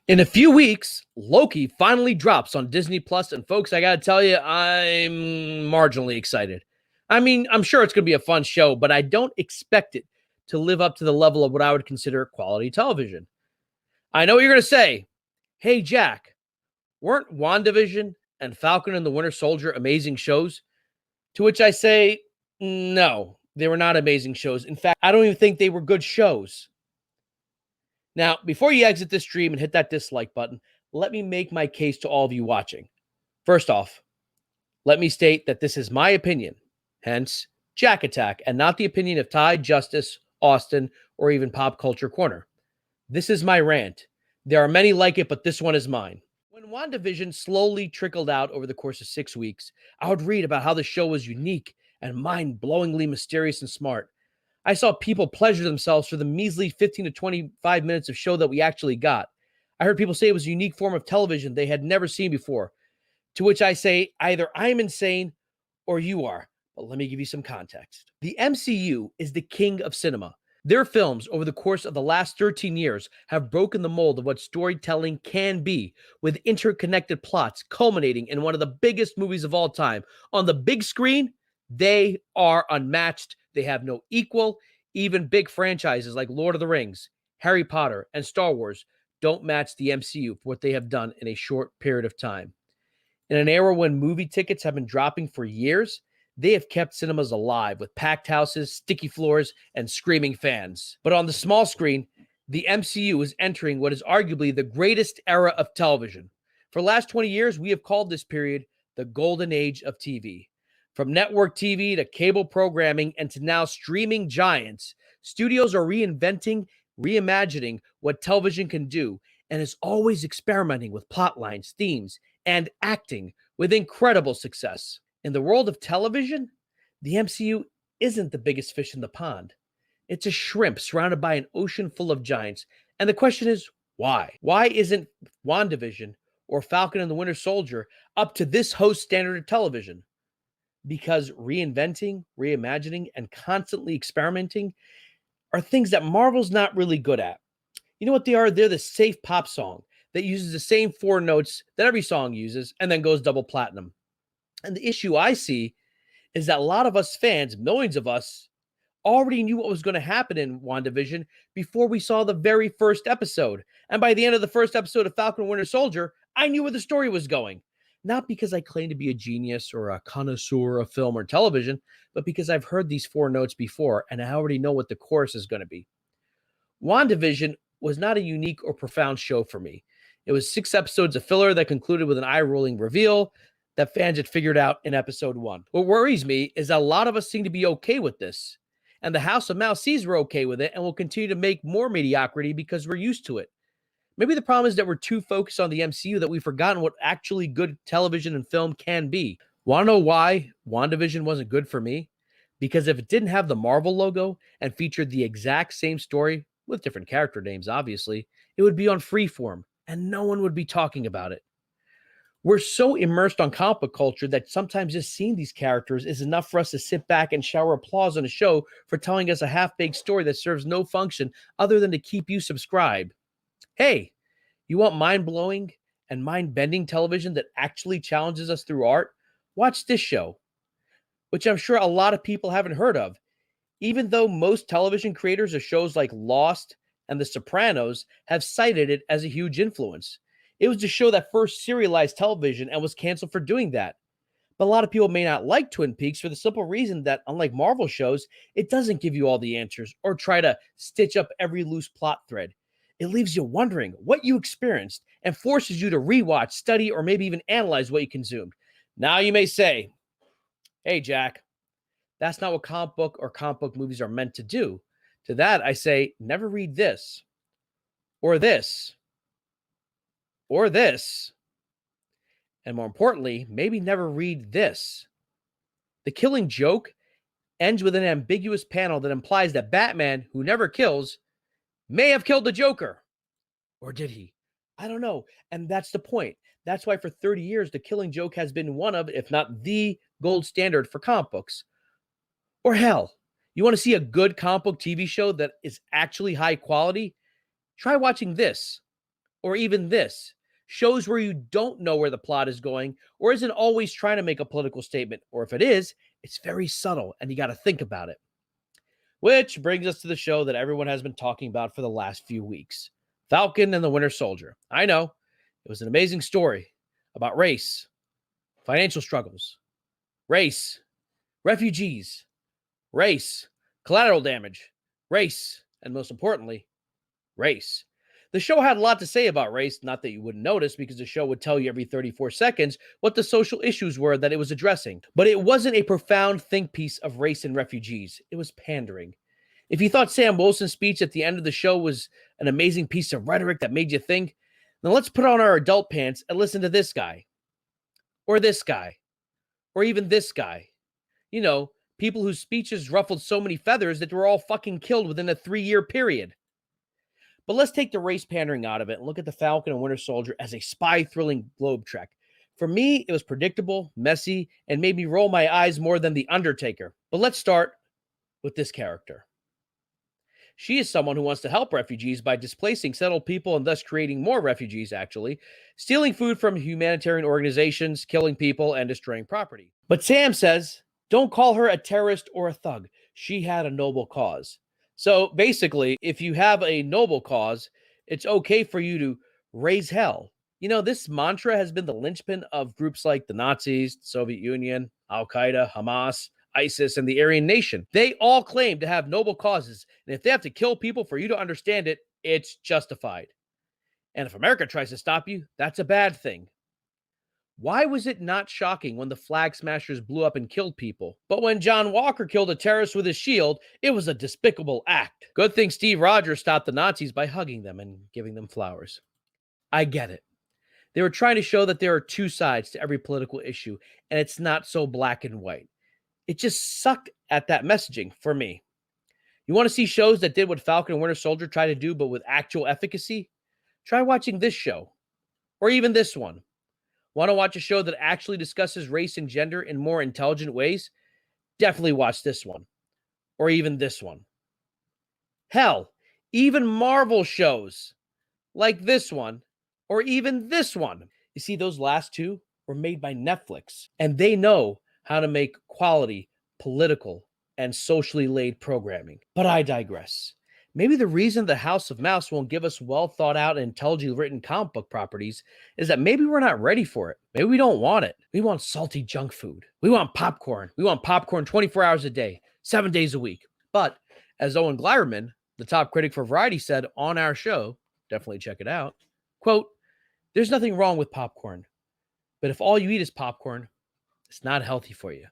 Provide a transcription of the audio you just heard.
In a few weeks, Loki finally drops on Disney Plus, and folks, I gotta tell you, I'm marginally excited. I mean, I'm sure it's gonna be a fun show, but I don't expect it to live up to the level of what I would consider quality television. I know what you're gonna say. Hey, Jack, weren't WandaVision and Falcon and the Winter Soldier amazing shows? To which I say, no, they were not amazing shows. In fact, I don't even think they were good shows. Now, before you exit this stream and hit that dislike button, let me make my case to all of you watching. First off, let me state that this is my opinion, hence JackAttack, and not the opinion of Tide, Justice, Austin, or even Pop Culture Corner. This is my rant. There are many like it, but this one is mine. When WandaVision slowly trickled out over the course of 6 weeks, I would read about how the show was unique and mind-blowingly mysterious and smart. I saw people pleasure themselves for the measly 15 to 25 minutes of show that we actually got. I heard people say it was a unique form of television they had never seen before. To which I say, either I'm insane or you are. But let me give you some context. The MCU is the king of cinema. Their films over the course of the last 13 years have broken the mold of what storytelling can be, with interconnected plots culminating in one of the biggest movies of all time. On the big screen, they are unmatched. They have no equal. Even big franchises like Lord of the Rings, Harry Potter, and Star Wars don't match the MCU for what they have done in a short period of time. In an era when movie tickets have been dropping for years, they have kept cinemas alive with packed houses, sticky floors, and screaming fans. But on the small screen, the MCU is entering what is arguably the greatest era of television. For the last 20 years, we have called this period the golden age of TV. From network TV to cable programming and to now streaming giants, studios are reinventing, reimagining what television can do, and is always experimenting with plot lines, themes, and acting with incredible success. In the world of television, the MCU isn't the biggest fish in the pond. It's a shrimp surrounded by an ocean full of giants. And the question is, why? Why isn't WandaVision or Falcon and the Winter Soldier up to this host standard of television? Because reinventing, reimagining, and constantly experimenting are things that Marvel's not really good at. You know what they are? They're the safe pop song that uses the same 4 notes that every song uses and then goes double platinum. And the issue I see is that a lot of us fans, millions of us, already knew what was going to happen in WandaVision before we saw the very first episode. And by the end of the first episode of Falcon and Winter Soldier, I knew where the story was going. Not because I claim to be a genius or a connoisseur of film or television, but because I've heard these 4 notes before and I already know what the chorus is going to be. WandaVision was not a unique or profound show for me. It was 6 episodes of filler that concluded with an eye-rolling reveal that fans had figured out in episode 1. What worries me is that a lot of us seem to be okay with this. And the House of Mouse sees we're okay with it and will continue to make more mediocrity because we're used to it. Maybe the problem is that we're too focused on the MCU that we've forgotten what actually good television and film can be. Want to know why WandaVision wasn't good for me? Because if it didn't have the Marvel logo and featured the exact same story, with different character names obviously, it would be on Freeform and no one would be talking about it. We're so immersed on comic book culture that sometimes just seeing these characters is enough for us to sit back and shower applause on a show for telling us a half-baked story that serves no function other than to keep you subscribed. Hey, you want mind-blowing and mind-bending television that actually challenges us through art? Watch this show, which I'm sure a lot of people haven't heard of. Even though most television creators of shows like Lost and The Sopranos have cited it as a huge influence. It was the show that first serialized television and was canceled for doing that. But a lot of people may not like Twin Peaks for the simple reason that, unlike Marvel shows, it doesn't give you all the answers or try to stitch up every loose plot thread. It leaves you wondering what you experienced and forces you to rewatch, study, or maybe even analyze what you consumed. Now you may say, hey, Jack, that's not what comic book or comic book movies are meant to do. To that, I say, never read this, or this, or this. And more importantly, maybe never read this. The Killing Joke ends with an ambiguous panel that implies that Batman, who never kills, may have killed the Joker. Or did he? I don't know. And that's the point. That's why for 30 years, The Killing Joke has been one of, if not the gold standard for comic books. Or hell, you want to see a good comic book TV show that is actually high quality? Try watching this. Or even this, shows where you don't know where the plot is going or isn't always trying to make a political statement. Or if it is, it's very subtle and you got to think about it. Which brings us to the show that everyone has been talking about for the last few weeks, Falcon and the Winter Soldier. I know, it was an amazing story about race, financial struggles, race, refugees, race, collateral damage, race, and most importantly, race. The show had a lot to say about race, not that you wouldn't notice because the show would tell you every 34 seconds what the social issues were that it was addressing. But it wasn't a profound think piece of race and refugees. It was pandering. If you thought Sam Wilson's speech at the end of the show was an amazing piece of rhetoric that made you think, then let's put on our adult pants and listen to this guy. Or this guy. Or even this guy. You know, people whose speeches ruffled so many feathers that they were all fucking killed within a 3-year period. But let's take the race pandering out of it and look at the Falcon and Winter Soldier as a spy-thrilling globe trek. For me, it was predictable, messy, and made me roll my eyes more than The Undertaker. But let's start with this character. She is someone who wants to help refugees by displacing settled people and thus creating more refugees, actually, stealing food from humanitarian organizations, killing people, and destroying property. But Sam says, don't call her a terrorist or a thug. She had a noble cause. So basically, if you have a noble cause, it's okay for you to raise hell. You know, this mantra has been the linchpin of groups like the Nazis, the Soviet Union, Al-Qaeda, Hamas, ISIS, and the Aryan Nation. They all claim to have noble causes, and if they have to kill people for you to understand it, it's justified. And if America tries to stop you, that's a bad thing. Why was it not shocking when the Flag Smashers blew up and killed people? But when John Walker killed a terrorist with his shield, it was a despicable act. Good thing Steve Rogers stopped the Nazis by hugging them and giving them flowers. I get it. They were trying to show that there are two sides to every political issue, and it's not so black and white. It just sucked at that messaging for me. You want to see shows that did what Falcon and Winter Soldier tried to do, but with actual efficacy? Try watching this show, or even this one. Want to watch a show that actually discusses race and gender in more intelligent ways? Definitely watch this one. Or even this one. Hell, even Marvel shows like this one, or even this one. You see, those last two were made by Netflix, and they know how to make quality, political, and socially laid programming. But I digress. Maybe the reason the House of Mouse won't give us well thought out and intelligently written comic book properties is that maybe we're not ready for it. Maybe we don't want it. We want salty junk food. We want popcorn. We want popcorn 24 hours a day, 7 days a week. But as Owen Gleiberman, the top critic for Variety, said on our show, definitely check it out, quote, there's nothing wrong with popcorn, but if all you eat is popcorn, it's not healthy for you.